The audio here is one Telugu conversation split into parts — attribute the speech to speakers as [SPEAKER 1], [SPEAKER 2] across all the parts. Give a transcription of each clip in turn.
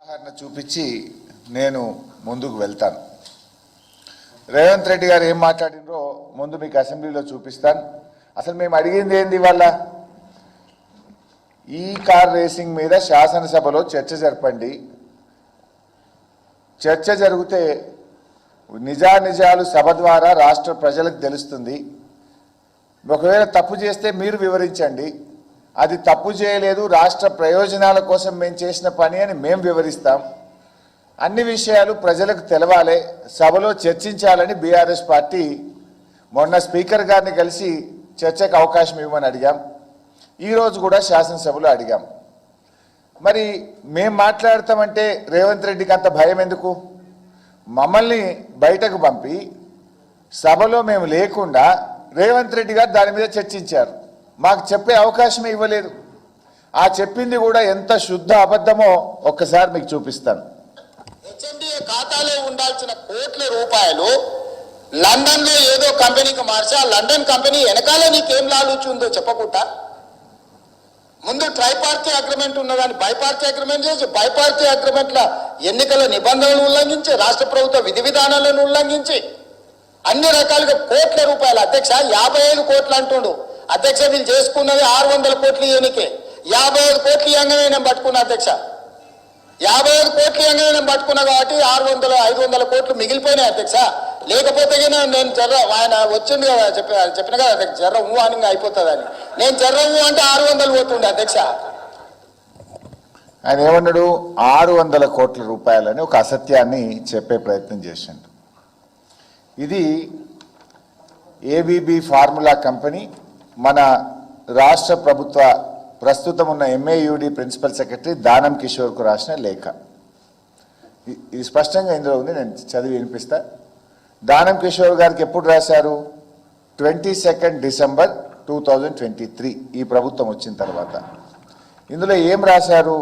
[SPEAKER 1] ఉదాహరణ చూపించి నేను ముందుకు వెళ్తాను. రేవంత్ రెడ్డి గారు ఏం మాట్లాడినరో ముందు మీకు అసెంబ్లీలో చూపిస్తాను. అసలు మేము అడిగింది ఏంది వాళ్ళ ఈ కార్ రేసింగ్ మీద శాసనసభలో చర్చ జరపండి. చర్చ జరిగితే నిజానిజాలు సభ ద్వారా రాష్ట్ర ప్రజలకు తెలుస్తుంది. ఒకవేళ తప్పు చేస్తే మీరు వివరించండి. అది తప్పు చేయలేదు, రాష్ట్ర ప్రయోజనాల కోసం మేము చేసిన పని అని మేము వివరిస్తాం. అన్ని విషయాలు ప్రజలకు తెలవాలి, సభలో చర్చించాలని బీఆర్ఎస్ పార్టీ మొన్న స్పీకర్ గారిని కలిసి చర్చకు అవకాశం ఇవ్వమని అడిగాం. ఈరోజు కూడా శాసనసభలో అడిగాం. మరి మేము మాట్లాడతామంటే రేవంత్ రెడ్డికి అంత భయం ఎందుకు? మమ్మల్ని బయటకు పంపి సభలో మేము లేకుండా రేవంత్ రెడ్డి గారు దాని మీద చర్చించారు. మాకు చెప్పే అవకాశమే ఇవ్వలేదు. ఆ చెప్పింది కూడా ఎంత శుద్ధ అబద్ధమో ఒక్కసారి మీకు చూపిస్తాను.
[SPEAKER 2] హెచ్ఎండిఏ ఖాతాలో ఉండాల్సిన కోట్ల రూపాయలు లండన్ లో ఏదో కంపెనీకి మార్చి ఆ లండన్ కంపెనీ వెనకాల నీకేం లాలూచి ఉందో చెప్పకుండా ముందు ట్రైపార్టీ అగ్రిమెంట్ ఉన్నదాన్ని బైపార్టీ అగ్రిమెంట్ చేసి బైపార్టీ అగ్రిమెంట్ల ఎన్నికల నిబంధనలను ఉల్లంఘించి రాష్ట్ర ప్రభుత్వ విధి విధానాలను ఉల్లంఘించి అన్ని రకాలుగా కోట్ల రూపాయలు అధ్యక్ష 55 కోట్లు అంటుండు. అధ్యక్ష వీళ్ళు చేసుకున్నది 600 కోట్లు ఎన్నికే 55 కోట్లు ఇవ్వగానే నేను పట్టుకున్నా అధ్యక్ష. 55 కోట్లు ఇవ్వగానే నేను పట్టుకున్నా కాబట్టి 500 కోట్లు మిగిలిపోయినాయి అధ్యక్ష. లేకపోతే నేను జర్ర ఆయన వచ్చింది కదా చెప్పిన కదా అధ్యక్ష జర్ర ఊ అని అయిపోతుందని నేను జర్ర ఊ అంటే 600 పోతుండే అధ్యక్ష.
[SPEAKER 1] ఆయన ఏమన్నాడు? 600 కోట్ల రూపాయలని ఒక అసత్యాన్ని చెప్పే ప్రయత్నం చేసిండు. ఇది ఏబీబీ ఫార్ములా కంపెనీ మన రాష్ట్ర ప్రభుత్వ ప్రస్తుతం ఉన్న ఎంఏయుడి ప్రిన్సిపల్ సెక్రటరీ దానం కిషోర్కు రాసిన లేఖ. ఇది స్పష్టంగా ఇందులో ఉంది, నేను చదివి వినిపిస్తా. దానం కిషోర్ గారికి ఎప్పుడు రాశారు? 22 డిసెంబర్ 2023 ఈ ప్రభుత్వం వచ్చిన తర్వాత. ఇందులో ఏం రాశారు?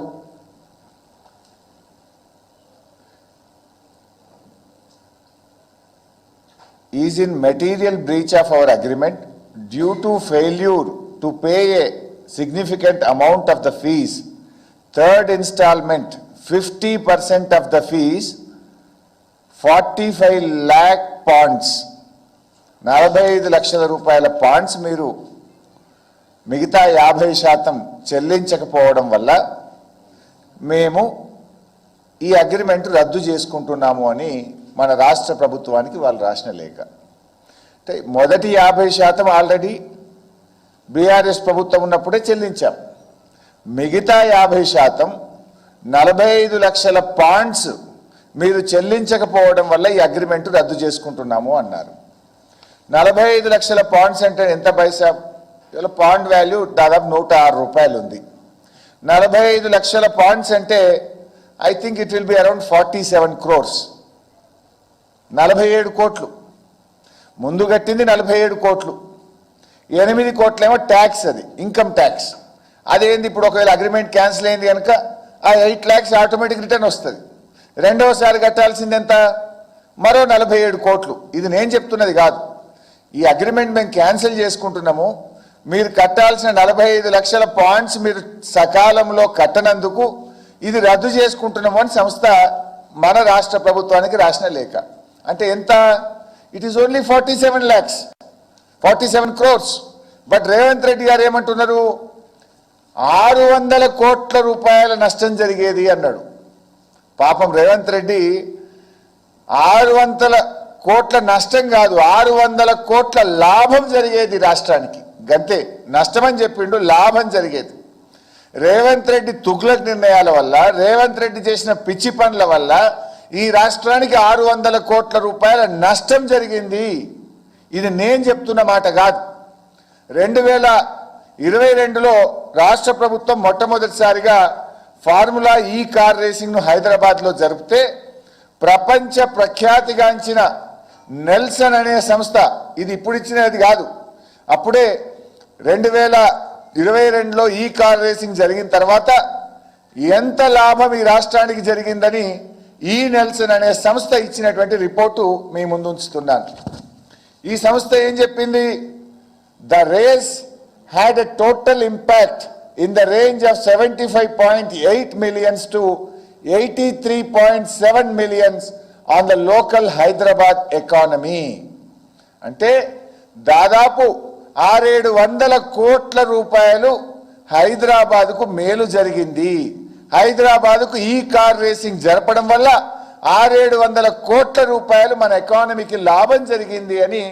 [SPEAKER 1] Is in material breach of our agreement due to failure to pay a significant amount of the fees, third installment 50% of the fees, 45 lakh ponds 45 లక్షల రూపాయల పాండ్స్ మీరు మిగతా 50% చెల్లించకపోవడం వల్ల మేము ఈ అగ్రిమెంట్ రద్దు చేసుకుంటున్నాము అని మన రాష్ట్ర ప్రభుత్వానికి వాళ్ళు రాసిన లేఖ. అంటే మొదటి 50% ఆల్రెడీ బీఆర్ఎస్ ప్రభుత్వం ఉన్నప్పుడే చెల్లించాం. మిగతా 50% 45 లక్షల పాండ్స్ మీరు చెల్లించకపోవడం వల్ల ఈ అగ్రిమెంట్ రద్దు చేసుకుంటున్నాము అన్నారు. 45 లక్షల పాండ్స్ అంటే ఎంత పైసా? ఇలా పాండ్ వాల్యూ దాదాపు 106 రూపాయలు ఉంది. 45 లక్షల పాండ్స్ అంటే I think it will be around 47 crores. 47 కోట్లు ముందు కట్టింది. 47 కోట్లు 8 కోట్లేమో ట్యాక్స్, అది ఇన్కమ్ ట్యాక్స్. అదేంది ఇప్పుడు ఒకవేళ అగ్రిమెంట్ క్యాన్సిల్ అయింది కనుక ఆ 8 lakhs ఆటోమేటిక్ రిటర్న్ వస్తుంది. రెండవసారి కట్టాల్సింది ఎంత? మరో 47 కోట్లు. ఇది నేను చెప్తున్నది కాదు. ఈ అగ్రిమెంట్ మేము క్యాన్సిల్ చేసుకుంటున్నాము, మీరు కట్టాల్సిన 45 లక్షల పాయింట్స్ మీరు సకాలంలో కట్టనందుకు ఇది రద్దు చేసుకుంటున్నాము అని సంస్థ మన రాష్ట్ర ప్రభుత్వానికి రాసిన లేఖ. అంటే ఎంత? It is only 47 crores. But Revanth Reddy గారు ఏమంటున్నారు? 600 కోట్ల రూపాయల నష్టం జరిగేది అన్నాడు. పాపం రేవంత్ రెడ్డి 600 కోట్ల నష్టం కాదు, 600 కోట్ల లాభం జరిగేది రాష్ట్రానికి. గంతే, నష్టమని చెప్పిండు, లాభం జరిగేది. రేవంత్ రెడ్డి తుగ్లక్ నిర్ణయాల వల్ల, రేవంత్ రెడ్డి చేసిన పిచ్చి పనుల వల్ల ఈ రాష్ట్రానికి 600 కోట్ల రూపాయల నష్టం జరిగింది. ఇది నేను చెప్తున్న మాట కాదు. 2022లో రాష్ట్ర ప్రభుత్వం మొట్టమొదటిసారిగా ఫార్ములా ఈ కార్ రేసింగ్ను హైదరాబాద్లో జరిపితే ప్రపంచ ప్రఖ్యాతిగాంచిన నెల్సన్ అనే సంస్థ, ఇది ఇప్పుడు ఇచ్చినది కాదు, అప్పుడే 2022లో ఈ కార్ రేసింగ్ జరిగిన తర్వాత ఎంత లాభం ఈ రాష్ట్రానికి జరిగిందని ఈ నెల్సన్ అనే సంస్థ ఇచ్చినటువంటి రిపోర్టు మీ ముందు ఉంచుతున్నాను. ఈ సంస్థ ఏం చెప్పింది? The race had a total impact in the range of 75.8 million to 83.7 millions on the local Hyderabad economy. అంటే దాదాపు 600 కోట్ల రూపాయలు హైదరాబాద్కు మేలు జరిగింది. హైదరాబాద్కు ఈ కార్ రేసింగ్ జరపడం వల్ల 600 కోట్ల రూపాయలు మన ఎకానమీకి లాభం జరిగింది అని